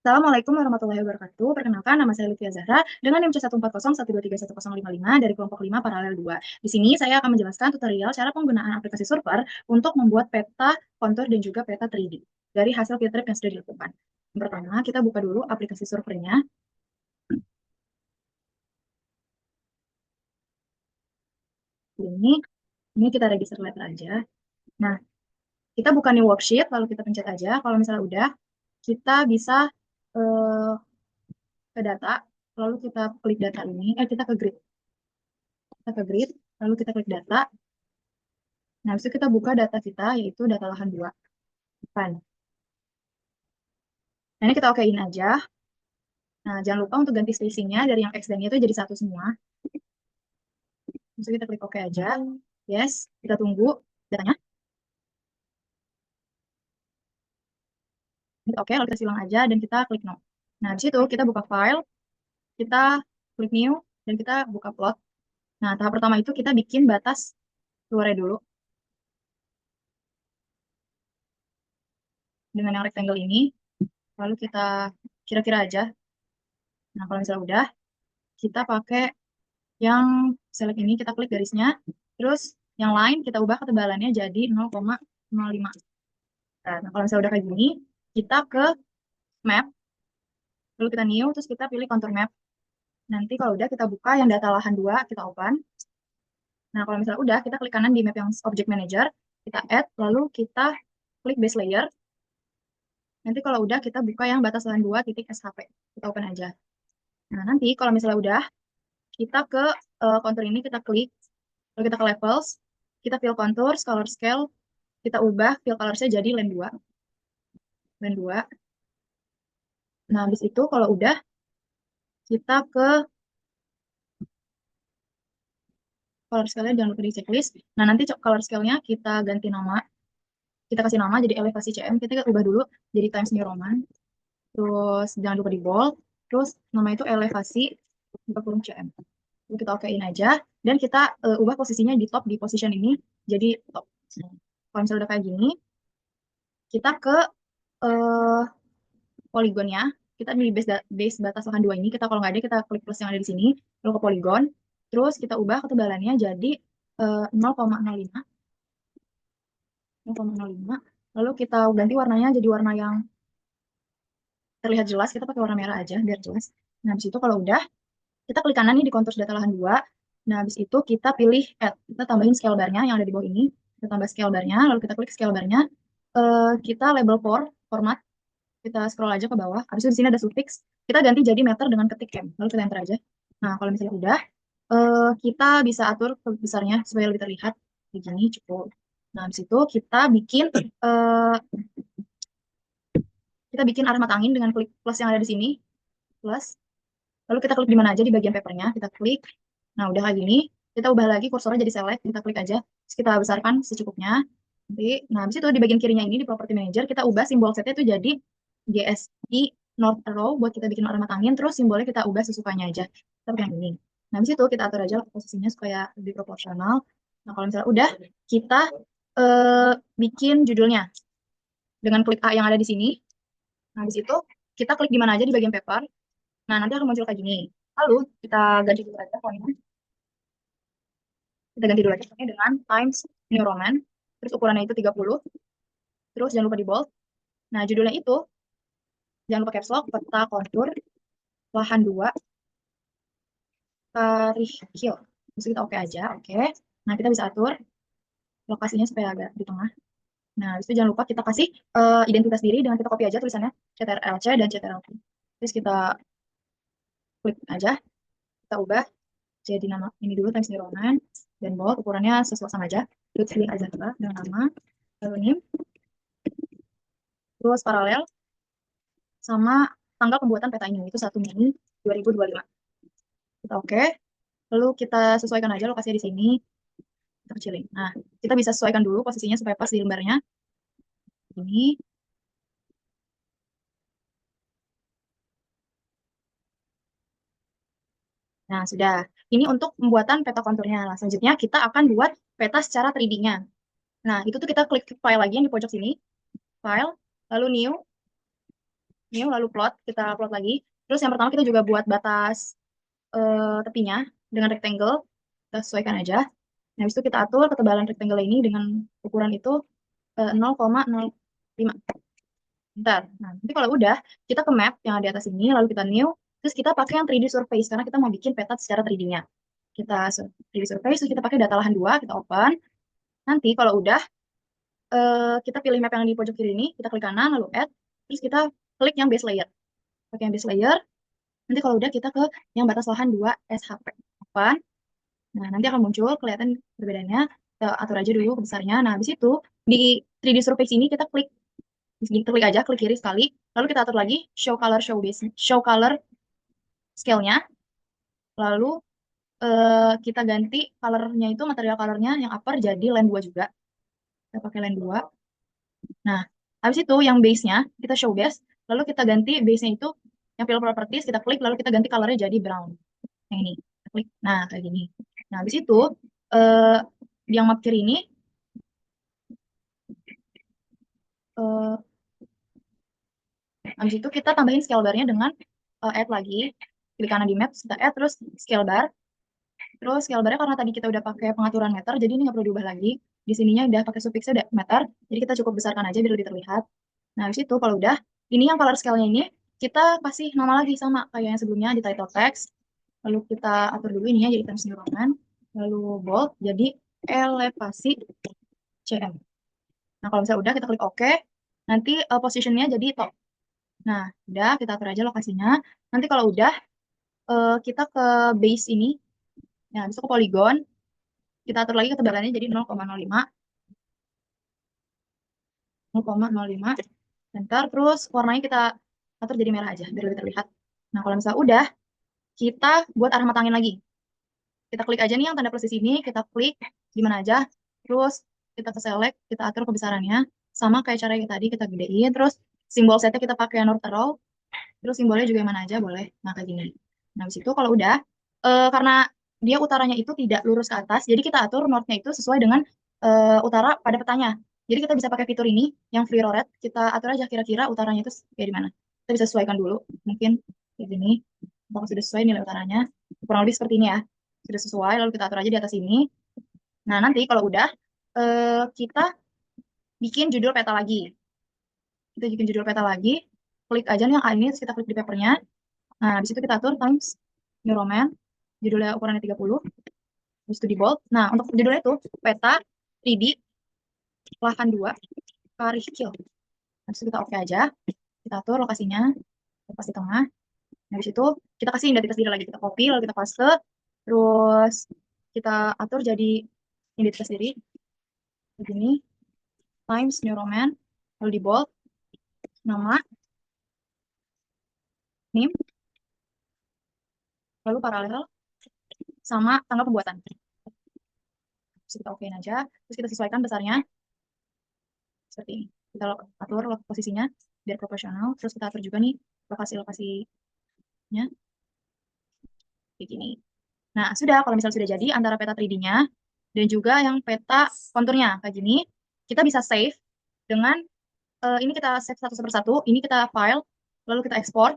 Assalamualaikum warahmatullahi wabarakatuh. Perkenalkan, nama saya Lutfia Zahra dengan NIM C14012311055 dari kelompok 5 paralel 2. Di sini saya akan menjelaskan tutorial cara penggunaan aplikasi Surfer untuk membuat peta, kontur, dan juga peta 3D dari hasil field trip yang sudah dilakukan. Yang pertama, kita buka dulu aplikasi Surfernya. Ini kita register letter aja. Nah, kita buka new worksheet, lalu kita pencet aja. Kalau misalnya udah, kita bisa eh, ke data, lalu kita klik data ini, kita ke grid. Kita ke grid, lalu kita klik data. Nah, habis itu kita buka data kita, yaitu data lahan 2. Depan. Nah, ini kita okein aja. Nah, jangan lupa untuk ganti spacingnya dari yang X dan Y itu jadi satu semua. Terus kita klik OK aja. Yes, kita tunggu datanya. Oke, lalu kita silang aja dan kita klik no. Nah, di situ kita buka file, kita klik new, dan kita buka plot. Nah, tahap pertama itu kita bikin batas luarnya dulu. Dengan yang rectangle ini. Lalu kita kira-kira aja. Nah, kalau misalnya udah, kita pakai yang select ini, kita klik garisnya. Terus yang lain kita ubah ketebalannya jadi 0,05. Nah, kalau misalnya udah kayak gini, kita ke map, lalu kita new, terus kita pilih contour map. Nanti kalau udah kita buka yang data lahan 2, kita open. Nah, kalau misalnya udah, kita klik kanan di map yang object manager, kita add, lalu kita klik base layer. Nanti kalau udah, kita buka yang batas lahan 2 titik SHP. Kita open aja. Nah, nanti kalau misalnya udah, kita ke contour ini, kita klik, lalu kita ke levels, kita fill contour, color scale, kita ubah fill colors-nya jadi line 2. Line 2. Nah, habis itu kalau udah, kita ke color scale-nya jangan lupa di checklist. Nah, nanti color scale-nya kita ganti nama. Kita kasih nama jadi elevasi CM. Kita ubah dulu jadi Times New Roman. Terus jangan lupa di bold. Terus nama itu elevasi buka kurung CM. Lalu kita okein aja. Dan kita ubah posisinya di top, di position ini jadi top. Kalau misalnya udah kayak gini, kita ke uh, poligonnya. Kita di base batas lahan 2 ini. Kita kalau nggak ada, kita klik plus yang ada di sini. Lalu ke poligon. Terus kita ubah ketebalannya jadi 0,05. 0,05. Lalu kita ganti warnanya jadi warna yang terlihat jelas. Kita pakai warna merah aja biar jelas. Nah, habis itu kalau udah, kita klik kanan nih di kontur data lahan 2. Nah, habis itu kita pilih add. Kita tambahin scale bar-nya yang ada di bawah ini. Kita tambah scale bar-nya, lalu kita klik scale bar-nya. Kita label format. Kita scroll aja ke bawah. Habis itu di sini ada suffix. Kita ganti jadi meter dengan ketik M. Lalu kita enter aja. Nah, kalau misalnya udah, kita bisa atur besarnya supaya lebih terlihat. Begini cukup. Nah, habis itu kita bikin arah mata angin dengan klik plus yang ada di sini. Plus. Lalu kita klik di mana aja di bagian papernya. Kita klik. Nah, udah kayak gini. Kita ubah lagi kursornya jadi select. Kita klik aja. Terus kita besarkan secukupnya. Nanti, nah, habis itu di bagian kirinya ini di property manager, kita ubah simbol setnya itu jadi GSI North Arrow buat kita bikin arah mata angin. Terus simbolnya kita ubah sesukanya aja. Kita pakai yang ini. Nah, habis itu kita atur aja posisinya supaya lebih proporsional. Nah, kalau misalnya udah, kita bikin judulnya dengan klik A yang ada di sini. Nah, habis itu kita klik di mana aja di bagian paper. Nah, nanti akan muncul kayak gini. Lalu kita ganti dulu aja fontnya. Kita ganti dulu aja fontnya dengan Times New Roman. Terus ukurannya itu 30. Terus jangan lupa di bold. Nah, judulnya itu jangan lupa caps lock, peta kontur, lahan 2, tarikh kill. Terus kita oke aja, oke. Nah, kita bisa atur lokasinya supaya agak di tengah. Nah, habis itu jangan lupa kita kasih identitas diri dengan kita copy aja tulisannya CTRL-C dan CTRL-V. Terus kita klik aja, kita ubah jadi nama ini dulu Times New Roman dan bold, ukurannya sesuai sama aja. Lutfi aja dengan nama, lalu name, terus paralel sama tanggal pembuatan peta ini itu 1 Mei 2025. Kita oke. Lalu kita sesuaikan aja lokasinya di sini. Kita kecilin. Nah, kita bisa sesuaikan dulu posisinya supaya pas di lembarnya. Ini. Nah, sudah. Ini untuk pembuatan peta konturnya. Nah, selanjutnya kita akan buat peta secara 3D-nya. Nah, itu tuh kita klik file lagi yang di pojok sini. File, lalu new. new, lalu plot, kita plot lagi. Terus yang pertama kita juga buat batas tepinya dengan rectangle, kita sesuaikan aja. Nah, habis itu kita atur ketebalan rectangle ini dengan ukuran itu 0,05. Bentar. Nah, nanti kalau udah, kita ke map yang ada di atas ini, lalu kita new, terus kita pakai yang 3D surface, karena kita mau bikin peta secara 3D-nya. Kita 3D surface, terus kita pakai data lahan 2, kita open. Nanti kalau udah, kita pilih map yang di pojok kiri ini, kita klik kanan, lalu add, terus kita klik yang base layer. Pakai yang base layer, nanti kalau udah kita ke yang batas lahan 2 SHP. Open. Nah, nanti akan muncul kelihatan perbedaannya. Kita atur aja dulu besarnya. Nah, habis itu di 3D surface ini kita klik klik aja, klik kiri sekali. Lalu kita atur lagi show base, show color scale-nya. Lalu kita ganti colornya itu material colornya yang upper jadi line 2 juga. Kita pakai line 2. Nah, habis itu yang base-nya kita show base. Lalu kita ganti base-nya itu yang fill properties kita klik lalu kita ganti colornya jadi brown. Yang ini. Kita klik. Nah, kayak gini. Nah, habis itu di yang map kiri ini eh, habis itu kita tambahin scale bar-nya dengan add lagi. Klik kanan di map, kita add terus scale bar. Terus scale bar-nya karena tadi kita udah pakai pengaturan meter, jadi ini nggak perlu diubah lagi. Di sininya udah pakai sufiksnya udah meter, jadi kita cukup besarkan aja biar lebih terlihat. Nah, habis itu kalau udah, ini yang color scale-nya ini, kita kasih nama lagi sama kayak yang sebelumnya di title text. Lalu kita atur dulu ininya jadi Times New Roman. Lalu bold jadi elevasi CM. Nah, kalau misalnya udah, kita klik OK. Nanti positionnya jadi top. Nah, udah, kita atur aja lokasinya. Nanti kalau udah, kita ke base ini. Nah, habis itu ke polygon. Kita atur lagi ketebalannya jadi 0,05. 0,05. Enter. Terus warnanya kita atur jadi merah aja, biar lebih terlihat. Nah, kalau misalnya udah, kita buat arah mata angin lagi. Kita klik aja nih yang tanda plus di sini, kita klik di mana aja. Terus kita ke select, kita atur kebesarannya. Sama kayak cara yang tadi, kita gedein. Terus simbol setnya kita pakai north arrow. Terus simbolnya juga yang mana aja boleh. Nah, kayak gini. Nah, habis itu kalau udah, karena dia utaranya itu tidak lurus ke atas, jadi kita atur northnya itu sesuai dengan utara pada petanya. Jadi kita bisa pakai fitur ini, yang free rotate, kita atur aja kira-kira utaranya itu kayak di mana. Kita bisa sesuaikan dulu, mungkin kayak gini. Apakah sudah sesuai nilai utaranya? Kurang lebih seperti ini ya. Sudah sesuai, lalu kita atur aja di atas ini. Nah, nanti kalau udah, kita bikin judul peta lagi. Kita bikin judul peta lagi, klik aja nih yang A ini, terus kita klik di papernya. Nah, di situ kita atur Times New Roman, judulnya ukurannya 30, habis itu di bold. Nah, untuk judulnya itu peta 3D lahan 2 Karih Kill. Habis itu kita oke aja, kita atur lokasinya, kita pas di tengah. Nah, habis itu kita kasih identitas diri lagi, kita copy, lalu kita paste, terus kita atur jadi identitas diri, begini, Times New Roman, lalu di bold, nama, name, lalu paralel, sama tanggal pembuatan. Terus kita okein aja, terus kita sesuaikan besarnya, seperti ini. Kita atur posisinya biar proporsional. Terus kita atur juga nih lokasi-lokasinya kayak gini. Nah, sudah kalau misalnya sudah jadi antara peta 3D-nya dan juga yang peta konturnya kayak gini, kita bisa save dengan ini kita save satu persatu, ini kita file, lalu kita ekspor.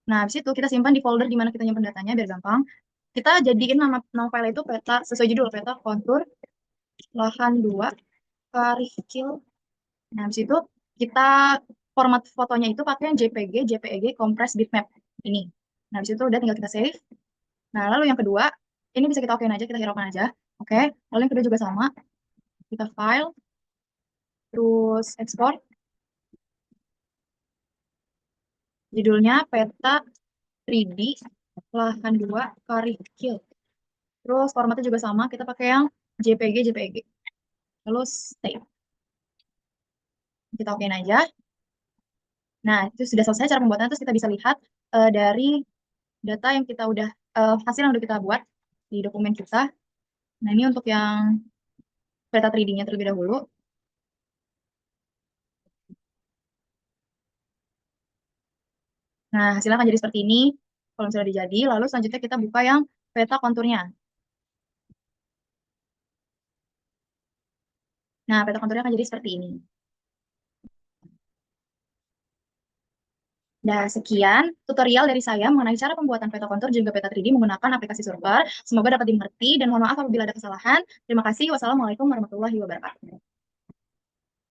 Nah, habis itu kita simpan di folder di mana kita nyimpan datanya biar gampang. Kita jadiin nama file itu peta sesuai judul, peta kontur lahan 2 Karikil. Nah, habis itu kita format fotonya itu pakai yang JPG, JPEG, Compressed Bitmap ini. Nah, habis itu udah tinggal kita save. Nah, lalu yang kedua, ini bisa kita okein aja, kita hiraukan aja. Oke, lalu yang kedua juga sama. Kita file, terus export. Judulnya peta 3D lahan 2 Karikil. Terus formatnya juga sama, kita pakai yang JPG, JPEG. Lalu save. Kita okein aja. Nah, itu sudah selesai cara pembuatannya, terus kita bisa lihat dari data yang kita udah, hasil yang udah kita buat di dokumen kita. Nah, ini untuk yang peta 3D-nya terlebih dahulu. Nah, hasilnya akan jadi seperti ini. Kalau misalnya udah jadi, lalu selanjutnya kita buka yang peta konturnya. Nah, peta konturnya akan jadi seperti ini. Dan sekian tutorial dari saya mengenai cara pembuatan peta kontur juga peta 3D menggunakan aplikasi Surfer. Semoga dapat dimengerti dan mohon maaf apabila ada kesalahan. Terima kasih. Wassalamualaikum warahmatullahi wabarakatuh.